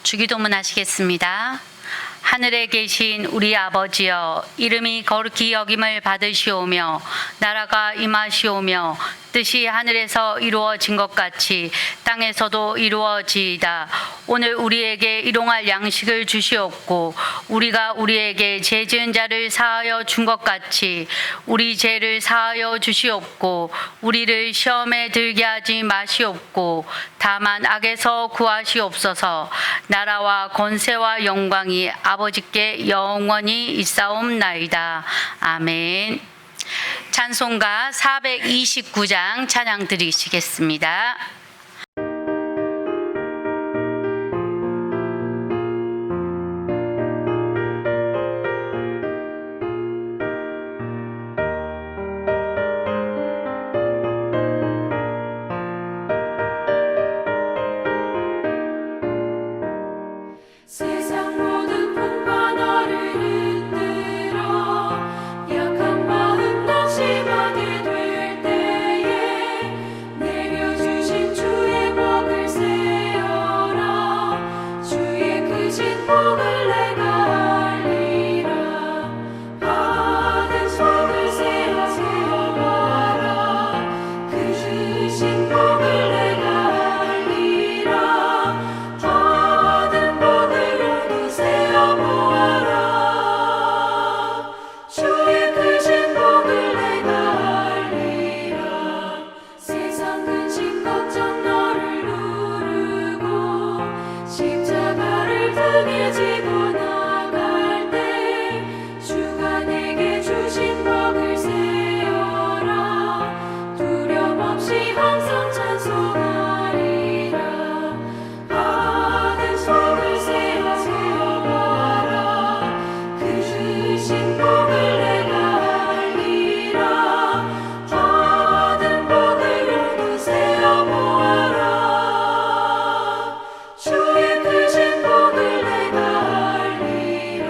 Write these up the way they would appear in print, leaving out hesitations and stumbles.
주기도문 하시겠습니다. 하늘에 계신 우리 아버지여, 이름이 거룩히 여김을 받으시오며 나라가 임하시오며 뜻이 하늘에서 이루어진 것 같이 땅에서도 이루어지이다. 오늘 우리에게 일용할 양식을 주시옵고 우리가 우리에게 죄 지은 자를 사하여 준 것 같이 우리 죄를 사하여 주시옵고 우리를 시험에 들게 하지 마시옵고 다만 악에서 구하시옵소서. 나라와 권세와 영광이 아버지께 영원히 있사옵나이다. 아멘. 찬송가 429장 찬양 드리시겠습니다. 세상 모든 풍파 너를 흔들어 약한 마음 낙심하게 될 때에 내려주신 주의 복을 세어라. 주의 크신 복을 내가 알리라. 받은 속을 세워봐라. 크신 복을 내가 알리라. 받은 복을 세어보아라. 주의 크신 복을 내가 알리라. 세상 근심 걱정 너를 누르고 십자가를 등에 지고 나갈 때 주가 내게 주신 복을 세어라. 두려움 없이 항상 찬송하리라. 받은 속을 세워봐라. 크신 복을 내가 알리라. 받은 복을 모두 세어보아라. 주의 크신 복을 내가 알리라.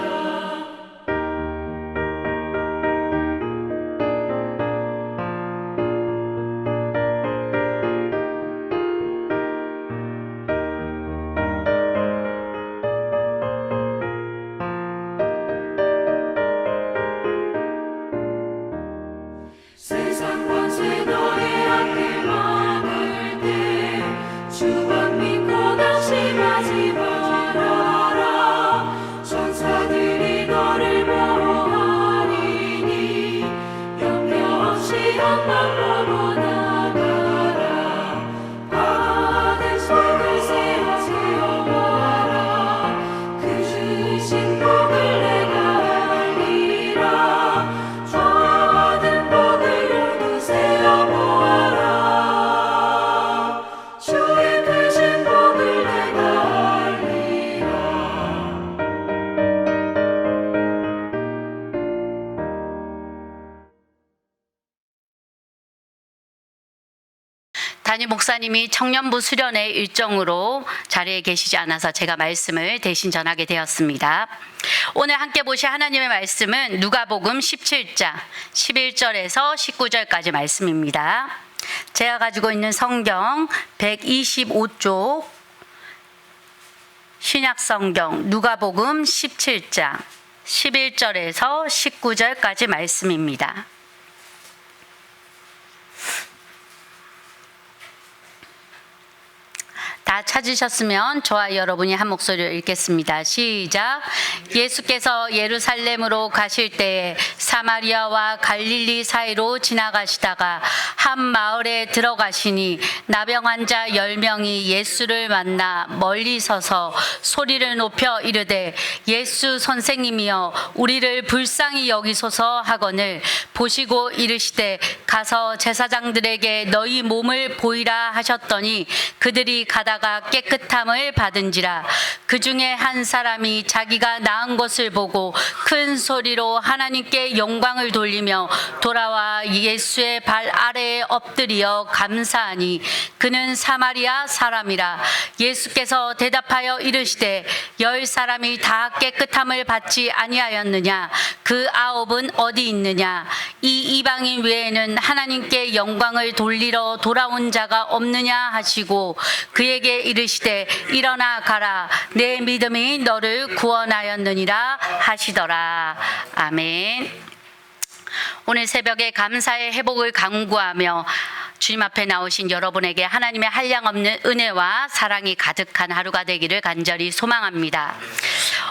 세상 권세 너의 앞길 막을 때 주만 믿고 낙심하지 말아라. 천사들이 너를 보호하리니 염려 없이 앞만 보고 나가라. 받은 속을 세워봐라. 크신 복을 내가 알리라. 받은 복을 모두 세어보아라. 주의 크신 복을 내가 알리라. 담임 목사님이 청년부 수련회 일정으로 자리에 계시지 않아서 제가 말씀을 대신 전하게 되었습니다. 오늘 함께 보실 하나님의 말씀은 누가복음 17장 11절에서 19절까지 말씀입니다. 제가 가지고 있는 성경 125쪽 신약성경 누가복음 17장 11절에서 19절까지 말씀입니다. 다 찾으셨으면 저와 여러분이 한 목소리로 읽겠습니다. 시작. 예수께서 예루살렘으로 가실 때에 사마리아와 갈릴리 사이로 지나가시다가 한 마을에 들어가시니 나병 환자 10명이 예수를 만나 멀리 서서 소리를 높여 이르되 예수 선생님이여 우리를 불쌍히 여기소서 하거늘 보시고 이르시되 가서 제사장들에게 너희 몸을 보이라 하셨더니 그들이 가다가 깨끗함을 받은지라. 그 중에 한 사람이 자기가 나은 것을 보고 큰 소리로 하나님께 영광을 돌리며 돌아와 예수의 발 아래에 엎드려 감사하니 그는 사마리아 사람이라. 예수께서 대답하여 이르시되 10사람이 다 깨끗함을 받지 아니하였느냐? 그 9은 어디 있느냐? 이 이방인 외에는 하나님께 영광을 돌리러 돌아온 자가 없느냐 하시고 그에게 그에게 이르시되 일어나 가라 내 믿음이 너를 구원하였느니라 하시더라. 아멘. 오늘 새벽에 감사의 회복을 간구하며 주님 앞에 나오신 여러분에게 하나님의 한량없는 은혜와 사랑이 가득한 하루가 되기를 간절히 소망합니다.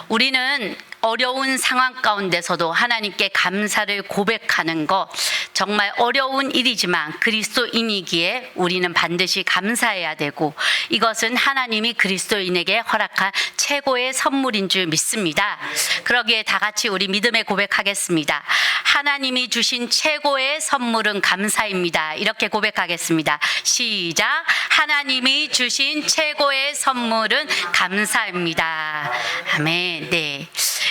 우리는 어려운 상황 가운데서도 하나님께 감사를 고백하는 것 정말 어려운 일이지만 그리스도인이기에 우리는 반드시 감사해야 되고 이것은 하나님이 그리스도인에게 허락한 최고의 선물인 줄 믿습니다. 그러기에 다 같이 우리 믿음의 고백하겠습니다. 하나님이 주신 최고의 선물은 감사입니다. 이렇게 고백하겠습니다. 시작. 하나님이 주신 최고의 선물은 감사입니다. 아멘. 네.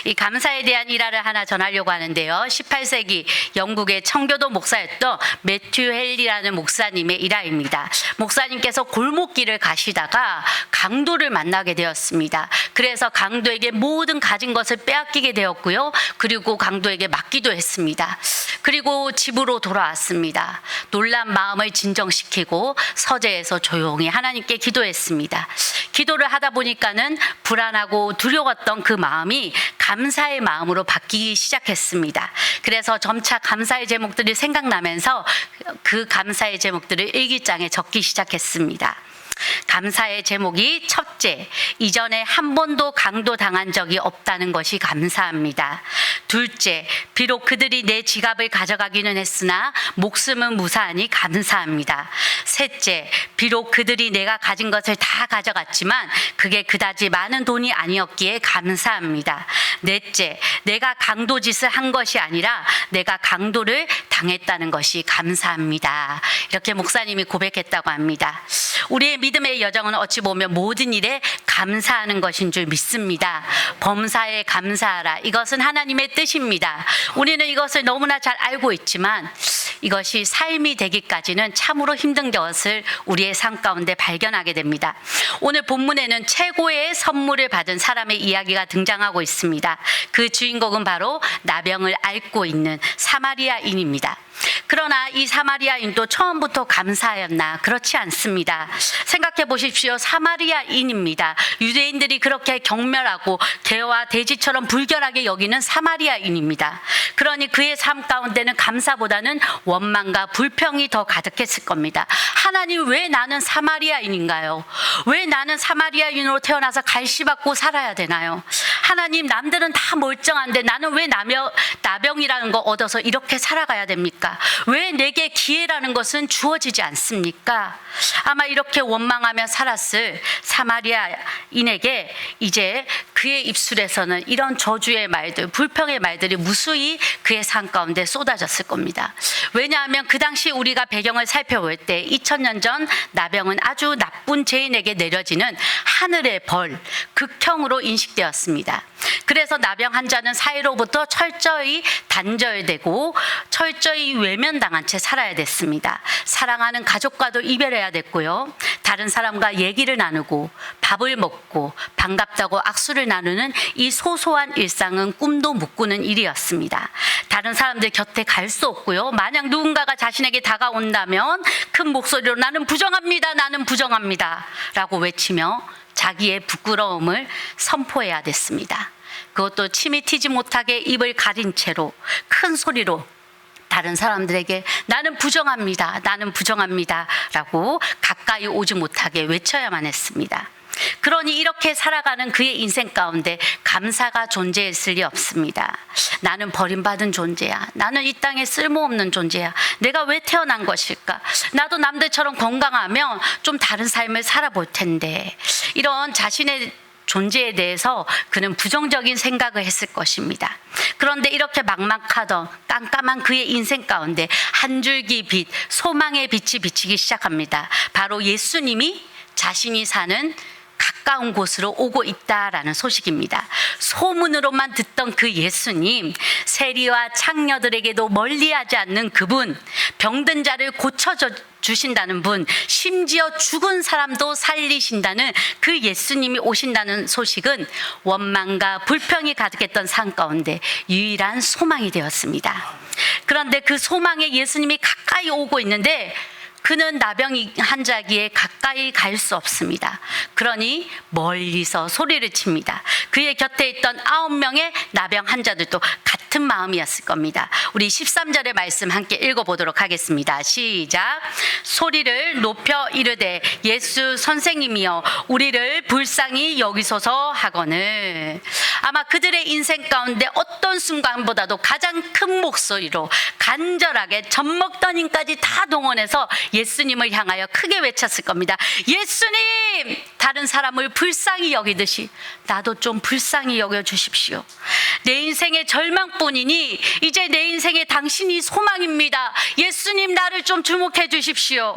이 감사에 대한 일화를 하나 전하려고 하는데요. 18세기 영국의 청교도 목사였던 매튜 헬리라는 목사님의 일화입니다. 목사님께서 골목길을 가시다가 강도를 만나게 되었습니다. 그래서 강도에게 모든 가진 것을 빼앗기게 되었고요. 그리고 강도에게 맞기도 했습니다. 그리고 집으로 돌아왔습니다. 놀란 마음을 진정시키고 서재에서 조용히 하나님께 기도했습니다. 기도를 하다 보니까는 불안하고 두려웠던 그 마음이 감사의 마음으로 바뀌기 시작했습니다. 그래서 점차 감사의 제목들이 생각나면서 그 감사의 제목들을 일기장에 적기 시작했습니다. 감사의 제목이 첫째, 이전에 한 번도 강도당한 적이 없다는 것이 감사합니다. 둘째, 비록 그들이 내 지갑을 가져가기는 했으나 목숨은 무사하니 감사합니다. 셋째, 비록 그들이 내가 가진 것을 다 가져갔지만 그게 그다지 많은 돈이 아니었기에 감사합니다. 넷째, 내가 강도짓을 한 것이 아니라 내가 강도를 당했다는 것이 감사합니다. 이렇게 목사님이 고백했다고 합니다. 우리의 믿음의 여정은 어찌 보면 모든 일에 감사하는 것인 줄 믿습니다. 범사에 감사하라. 이것은 하나님의 뜻입니다. 우리는 이것을 너무나 잘 알고 있지만 이것이 삶이 되기까지는 참으로 힘든 것을 우리의 삶 가운데 발견하게 됩니다. 오늘 본문에는 최고의 선물을 받은 사람의 이야기가 등장하고 있습니다. 그 주인공은 바로 나병을 앓고 있는 사마리아인입니다. 그러나 이 사마리아인도 처음부터 감사하였나? 그렇지 않습니다. 생각해 보십시오. 사마리아인입니다. 유대인들이 그렇게 경멸하고 개와 돼지처럼 불결하게 여기는 사마리아인입니다. 그러니 그의 삶 가운데는 감사보다는 원망과 불평이 더 가득했을 겁니다. 하나님, 왜 나는 사마리아인인가요? 왜 나는 사마리아인으로 태어나서 갈시받고 살아야 되나요? 하나님, 남들은 다 멀쩡한데 나는 왜 나병이라는 거 얻어서 이렇게 살아가야 됩니까? 왜 내게 기회라는 것은 주어지지 않습니까? 아마 이렇게 원망하며 살았을 사마리아인에게 이제 그의 입술에서는 이런 저주의 말들, 불평의 말들이 무수히 그의 삶 가운데 쏟아졌을 겁니다. 왜냐하면 그 당시 우리가 배경을 살펴볼 때 2000년 전 나병은 아주 나쁜 죄인에게 내려지는 하늘의 벌, 극형으로 인식되었습니다. 그래서 나병 환자는 사회로부터 철저히 단절되고 철저히 외면당한 채 살아야 됐습니다. 사랑하는 가족과도 이별해야 됐고요. 다른 사람과 얘기를 나누고 밥을 먹고 반갑다고 악수를 나누는 이 소소한 일상은 꿈도 못 꾸는 일이었습니다. 다른 사람들 곁에 갈 수 없고요. 만약 누군가가 자신에게 다가온다면 큰 목소리로 나는 부정합니다. 나는 부정합니다. 라고 외치며 자기의 부끄러움을 선포해야 됐습니다. 그것도 침이 튀지 못하게 입을 가린 채로 큰 소리로 다른 사람들에게 나는 부정합니다. 나는 부정합니다. 라고 가까이 오지 못하게 외쳐야만 했습니다. 그러니 이렇게 살아가는 그의 인생 가운데 감사가 존재했을 리 없습니다. 나는 버림받은 존재야. 나는 이 땅에 쓸모없는 존재야. 내가 왜 태어난 것일까? 나도 남들처럼 건강하면 좀 다른 삶을 살아볼 텐데. 이런 자신의 존재에 대해서 그는 부정적인 생각을 했을 것입니다. 그런데 이렇게 막막하던 깜깜한 그의 인생 가운데 한 줄기 빛, 소망의 빛이 비치기 시작합니다. 바로 예수님이 자신이 사는 가까운 곳으로 오고 있다라는 소식입니다. 소문으로만 듣던 그 예수님, 세리와 창녀들에게도 멀리하지 않는 그분, 병든 자를 고쳐주신다는 분, 심지어 죽은 사람도 살리신다는 그 예수님이 오신다는 소식은 원망과 불평이 가득했던 삶 가운데 유일한 소망이 되었습니다. 그런데 그 소망에 예수님이 가까이 오고 있는데 그는 나병 환자기에 가까이 갈 수 없습니다. 그러니 멀리서 소리를 칩니다. 그의 곁에 있던 9명의 나병 환자들도 같은 마음이었을 겁니다. 우리 13절의 말씀 함께 읽어보도록 하겠습니다. 시작. 소리를 높여 이르되 예수 선생님이여 우리를 불쌍히 여기소서 하거늘. 아마 그들의 인생 가운데 어떤 순간보다도 가장 큰 목소리로 간절하게 젖먹던 힘까지 다 동원해서 예수님을 향하여 크게 외쳤을 겁니다. 예수님! 다른 사람을 불쌍히 여기듯이 나도 좀 불쌍히 여겨주십시오. 내 인생의 절망뿐이니 이제 내 인생의 당신이 소망입니다. 예수님 나를 좀 주목해 주십시오.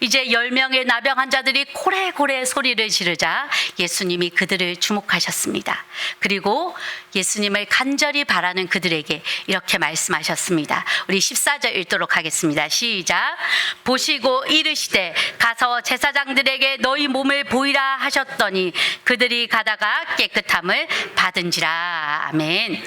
이제 10명의 나병 환자들이 고래고래 소리를 지르자 예수님이 그들을 주목하셨습니다. 그리고 예수님을 간절히 바라는 그들에게 이렇게 말씀하셨습니다. 우리 14절 읽도록 하겠습니다. 시작. 보시고 이르시되 가서 제사장들에게 너희 몸을 보이라 하셨더니 그들이 가다가 깨끗함을 받은지라. 아멘.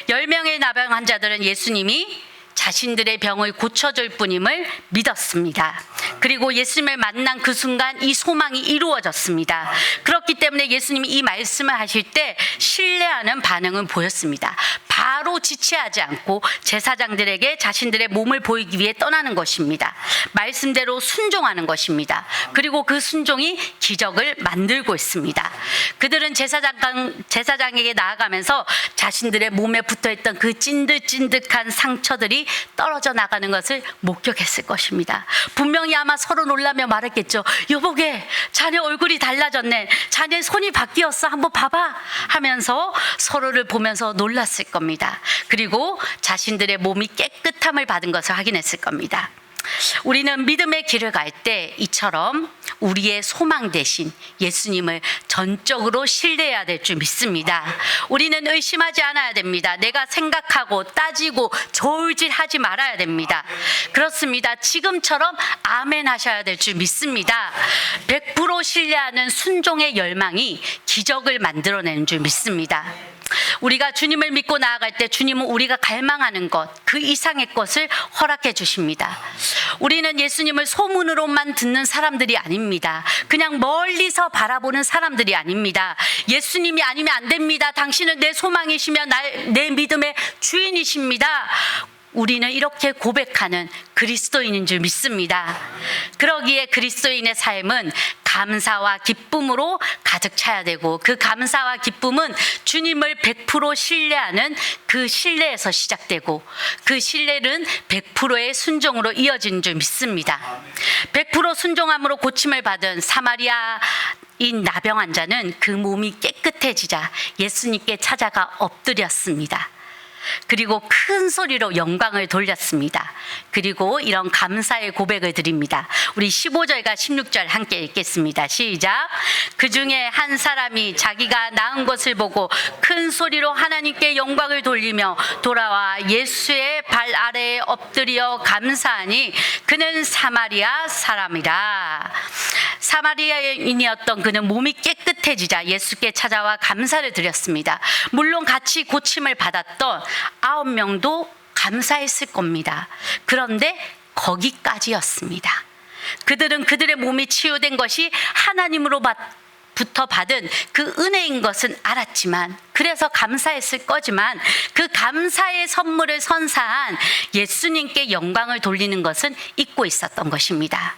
10명의 나병 환자들은 예수님이 자신들의 병을 고쳐줄 뿐임을 믿었습니다. 그리고 예수님을 만난 그 순간 이 소망이 이루어졌습니다. 그렇기 때문에 예수님이 이 말씀을 하실 때 신뢰하는 반응은 보였습니다. 바로 지체하지 않고 제사장들에게 자신들의 몸을 보이기 위해 떠나는 것입니다. 말씀대로 순종하는 것입니다. 그리고 그 순종이 기적을 만들고 있습니다. 그들은 제사장에게 나아가면서 자신들의 몸에 붙어있던 그 찐득찐득한 상처들이 떨어져 나가는 것을 목격했을 것입니다. 분명히 아마 서로 놀라며 말했겠죠. 여보게, 자네 얼굴이 달라졌네. 자네 손이 바뀌었어. 한번 봐봐. 하면서 서로를 보면서 놀랐을 겁니다. 그리고 자신들의 몸이 깨끗함을 받은 것을 확인했을 겁니다. 우리는 믿음의 길을 갈 때 이처럼 우리의 소망 대신 예수님을 전적으로 신뢰해야 될 줄 믿습니다. 우리는 의심하지 않아야 됩니다. 내가 생각하고 따지고 저울질하지 말아야 됩니다. 그렇습니다. 지금처럼 아멘 하셔야 될 줄 믿습니다. 100% 신뢰하는 순종의 열망이 기적을 만들어내는 줄 믿습니다. 우리가 주님을 믿고 나아갈 때 주님은 우리가 갈망하는 것, 그 이상의 것을 허락해 주십니다. 우리는 예수님을 소문으로만 듣는 사람들이 아닙니다. 그냥 멀리서 바라보는 사람들이 아닙니다. 예수님이 아니면 안 됩니다. 당신은 내 소망이시며 내 믿음의 주인이십니다. 우리는 이렇게 고백하는 그리스도인인 줄 믿습니다. 그러기에 그리스도인의 삶은 감사와 기쁨으로 가득 차야 되고, 그 감사와 기쁨은 주님을 100% 신뢰하는 그 신뢰에서 시작되고, 그 신뢰는 100%의 순종으로 이어진 줄 믿습니다. 100% 순종함으로 고침을 받은 사마리아인 나병 환자는 그 몸이 깨끗해지자 예수님께 찾아가 엎드렸습니다. 그리고 큰 소리로 영광을 돌렸습니다. 그리고 이런 감사의 고백을 드립니다. 우리 15절과 16절 함께 읽겠습니다. 시작. 그 중에 한 사람이 자기가 나은 것을 보고 큰 소리로 하나님께 영광을 돌리며 돌아와 예수의 발 아래에 엎드려 감사하니 그는 사마리아 사람이라. 사마리아인이었던 그는 몸이 깨끗해지자 예수께 찾아와 감사를 드렸습니다. 물론 같이 고침을 받았던 9명도 감사했을 겁니다. 그런데 거기까지였습니다. 그들은 그들의 몸이 치유된 것이 하나님으로부터 받은 그 은혜인 것은 알았지만, 그래서 감사했을 거지만, 그 감사의 선물을 선사한 예수님께 영광을 돌리는 것은 잊고 있었던 것입니다.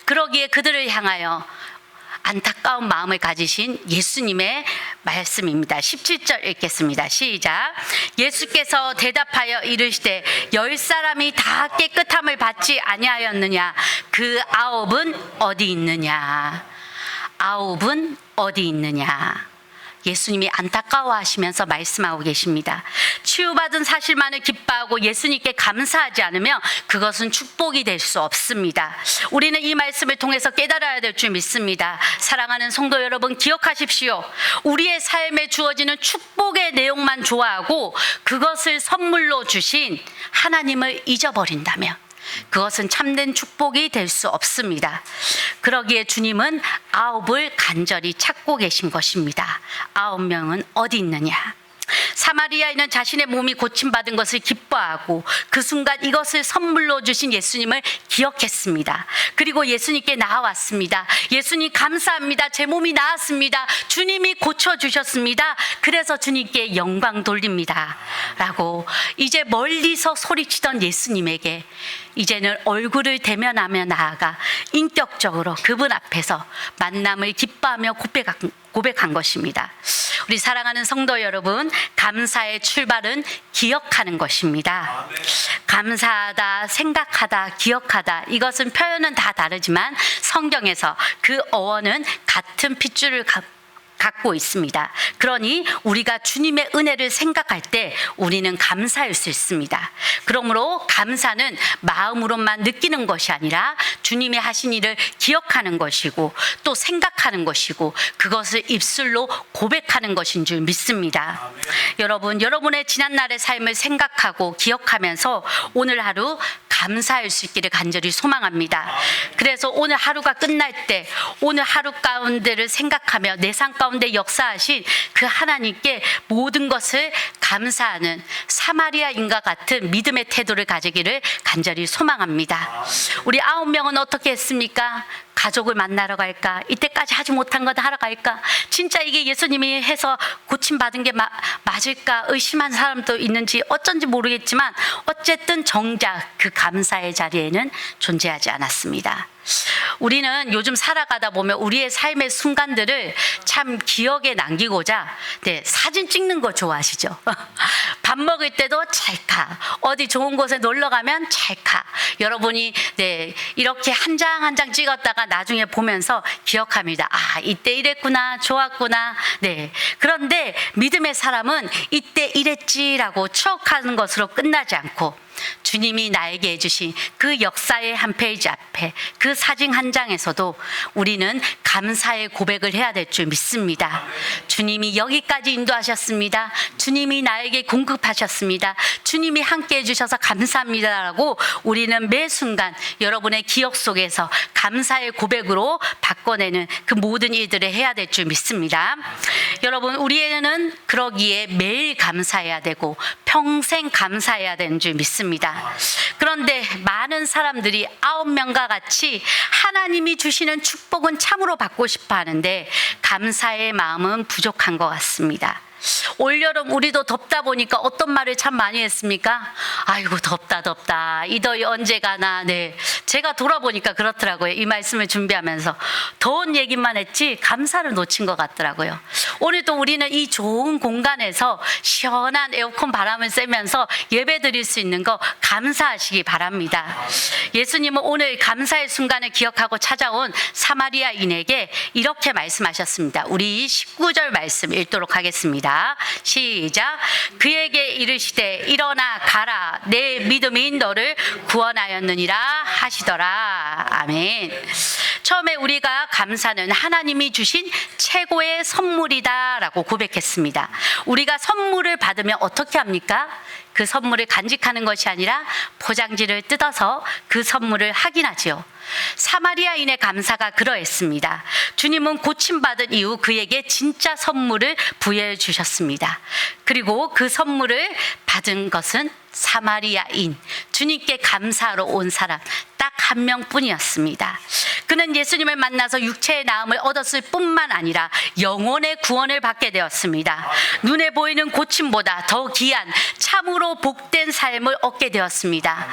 그러기에 그들을 향하여 안타까운 마음을 가지신 예수님의 말씀입니다. 17절 읽겠습니다. 시작. 예수께서 대답하여 이르시되 10사람이 다 깨끗함을 받지 아니하였느냐? 그 9은 어디 있느냐? 9은 어디 있느냐? 예수님이 안타까워하시면서 말씀하고 계십니다. 치유받은 사실만을 기뻐하고 예수님께 감사하지 않으면 그것은 축복이 될 수 없습니다. 우리는 이 말씀을 통해서 깨달아야 될 줄 믿습니다. 사랑하는 성도 여러분, 기억하십시오. 우리의 삶에 주어지는 축복의 내용만 좋아하고 그것을 선물로 주신 하나님을 잊어버린다면 그것은 참된 축복이 될 수 없습니다. 그러기에 주님은 9을 간절히 찾고 계신 것입니다. 9명은 어디 있느냐? 사마리아인은 자신의 몸이 고침받은 것을 기뻐하고 그 순간 이것을 선물로 주신 예수님을 기억했습니다. 그리고 예수님께 나아왔습니다. 예수님 감사합니다. 제 몸이 나았습니다. 주님이 고쳐주셨습니다. 그래서 주님께 영광 돌립니다. 라고 이제 멀리서 소리치던 예수님에게 이제는 얼굴을 대면하며 나아가 인격적으로 그분 앞에서 만남을 기뻐하며 고백한 것입니다. 우리 사랑하는 성도 여러분, 감사의 출발은 기억하는 것입니다. 감사하다, 생각하다, 기억하다, 이것은 표현은 다 다르지만 성경에서 그 어원은 같은 핏줄을 갖고 있습니다. 그러니 우리가 주님의 은혜를 생각할 때 우리는 감사할 수 있습니다. 그러므로 감사는 마음으로만 느끼는 것이 아니라 주님이 하신 일을 기억하는 것이고 또 생각하는 것이고 그것을 입술로 고백하는 것인 줄 믿습니다. 여러분, 여러분의 지난날의 삶을 생각하고 기억하면서 오늘 하루 감사할 수 있기를 간절히 소망합니다. 그래서 오늘 하루가 끝날 때 오늘 하루 가운데를 생각하며 내 삶 가운데 역사하신 그 하나님께 모든 것을 감사하는 사마리아인과 같은 믿음의 태도를 가지기를 간절히 소망합니다. 우리 9명은 어떻게 했습니까? 가족을 만나러 갈까? 이때까지 하지 못한 것 하러 갈까? 진짜 이게 예수님이 해서 고침받은 게 맞을까? 의심한 사람도 있는지 어쩐지 모르겠지만 어쨌든 정작 그 감사의 자리에는 존재하지 않았습니다. 우리는 요즘 살아가다 보면 우리의 삶의 순간들을 참 기억에 남기고자 사진 찍는 거 좋아하시죠? 밥 먹을 때도 찰칵, 어디 좋은 곳에 놀러 가면 찰칵. 여러분이 이렇게 한 장 한 장 찍었다가 나중에 보면서 기억합니다. 아, 이때 이랬구나, 좋았구나. 그런데 믿음의 사람은 이때 이랬지라고 추억하는 것으로 끝나지 않고 주님이 나에게 해주신 그 역사의 한 페이지 앞에 그 사진 한 장에서도 우리는 감사의 고백을 해야 될 줄 믿습니다. 주님이 여기까지 인도하셨습니다. 주님이 나에게 공급하셨습니다. 주님이 함께 해주셔서 감사합니다라고 우리는 매 순간 여러분의 기억 속에서 감사의 고백으로 바꿔내는 그 모든 일들을 해야 될 줄 믿습니다. 여러분, 우리는 그러기에 매일 감사해야 되고 평생 감사해야 되는 줄 믿습니다. 그런데 많은 사람들이 9명과 같이 하나님이 주시는 축복은 참으로 받고 싶어 하는데 감사의 마음은 부족한 것 같습니다. 올여름 우리도 덥다 보니까 어떤 말을 참 많이 했습니까? 아이고 덥다 이 더위 언제 가나. 제가 돌아보니까 그렇더라고요. 이 말씀을 준비하면서 더운 얘기만 했지 감사를 놓친 것 같더라고요. 오늘도 우리는 이 좋은 공간에서 시원한 에어컨 바람을 쐬면서 예배 드릴 수 있는 거 감사하시기 바랍니다. 예수님은 오늘 감사의 순간을 기억하고 찾아온 사마리아인에게 이렇게 말씀하셨습니다. 우리 19절 말씀 읽도록 하겠습니다. 시작. 그에게 이르시되 일어나 가라, 내 믿음이 너를 구원하였느니라 하시더라. 아멘. 처음에 우리가 감사는 하나님이 주신 최고의 선물이다 라고 고백했습니다. 우리가 선물을 받으면 어떻게 합니까? 그 선물을 간직하는 것이 아니라 포장지를 뜯어서 그 선물을 확인하지요. 사마리아인의 감사가 그러했습니다. 주님은 고침받은 이후 그에게 진짜 선물을 부여해 주셨습니다. 그리고 그 선물을 받은 것은 사마리아인, 주님께 감사하러 온 사람 딱 한 명뿐이었습니다. 그는 예수님을 만나서 육체의 나음을 얻었을 뿐만 아니라 영혼의 구원을 받게 되었습니다. 눈에 보이는 고침보다 더 귀한 참으로 복된 삶을 얻게 되었습니다.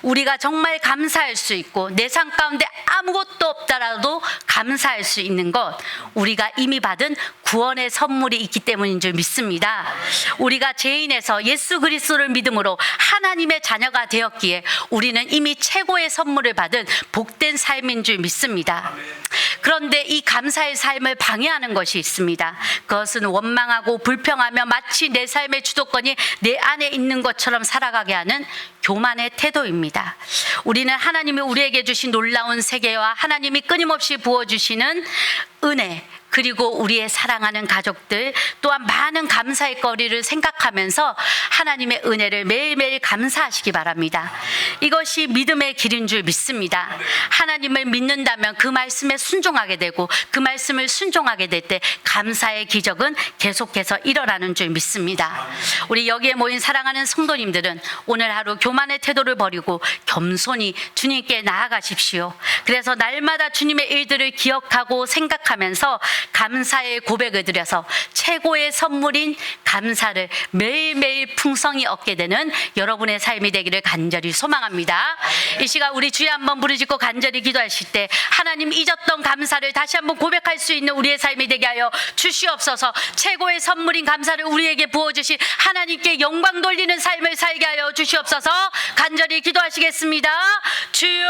우리가 정말 감사할 수 있고 내 삶 가운데 아무것도 없다라도 감사할 수 있는 것, 우리가 이미 받은 구원의 선물이 있기 때문인 줄 믿습니다. 우리가 죄인에서 예수 그리스도를 믿음으로 하나님의 자녀가 되었기에 우리는 이미 최고의 선물을 받은 복된 삶인 줄 믿습니다. 그런데 이 감사의 삶을 방해하는 것이 있습니다. 그것은 원망하고 불평하며 마치 내 삶의 주도권이 내 안에 있는 것처럼 살아가게 하는 교만의 태도입니다. 우리는 하나님이 우리에게 주신 놀라운 세계와 하나님이 끊임없이 부어주시는 은혜, 그리고 우리의 사랑하는 가족들 또한 많은 감사의 거리를 생각하면서 하나님의 은혜를 매일매일 감사하시기 바랍니다. 이것이 믿음의 길인 줄 믿습니다. 하나님을 믿는다면 그 말씀에 순종하게 되고 그 말씀을 순종하게 될 때 감사의 기적은 계속해서 일어나는 줄 믿습니다. 우리 여기에 모인 사랑하는 성도님들은 오늘 하루 교만의 태도를 버리고 겸손히 주님께 나아가십시오. 그래서 날마다 주님의 일들을 기억하고 생각하면서 감사의 고백을 드려서 최고의 선물인 감사를 매일매일 풍성히 얻게 되는 여러분의 삶이 되기를 간절히 소망합니다. 이 시간 우리 주여 한번 부르짖고 간절히 기도하실 때 하나님 잊었던 감사를 다시 한번 고백할 수 있는 우리의 삶이 되게 하여 주시옵소서. 최고의 선물인 감사를 우리에게 부어주신 하나님께 영광 돌리는 삶을 살게 하여 주시옵소서. 간절히 기도하시겠습니다. 주여,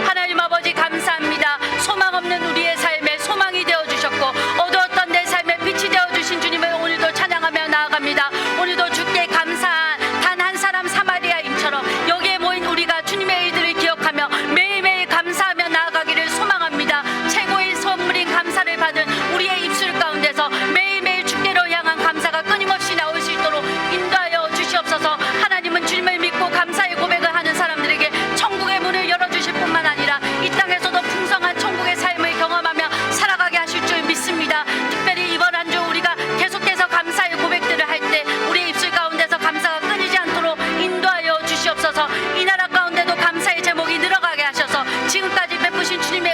하나님 아버지 감사합니다. 소망 없는 우리의 삶에 소망이 되어주셨고 어두웠던 내 삶에 빛이 되어주신 주님을 오늘도 찬양하며 나아갑니다. 오늘도 주께 감사한 단 한 사람 사마리아인처럼 여기에 모인 우리가 주님의 일들을 기억하며 매일매일 감사하며 나아가기를 소망합니다. 최고의 선물인 감사를 받은 우리의 입술 가운데서 매일매일 주께로 향한 감사가 끊임없이 나올 수 있도록 인도하여 주시옵소서. 하나님은 주님을 믿고 감사의 고백을 하는 사람들에게 천국의 문을 열어주실 뿐만 아니라 이 땅에서도 풍성한 천국의 삶을 경험하며 살아가게 하실 줄 믿습니다. 특별히 이번 한 주 우리가 계속해서 감사의 고백들을 할 때 우리의 입술 가운데서 감사가 끊이지 않도록 인도하여 주시옵소서. 이 나라 가운데도 감사의 제목이 늘어가게 하셔서 지금까지 베푸신 주님의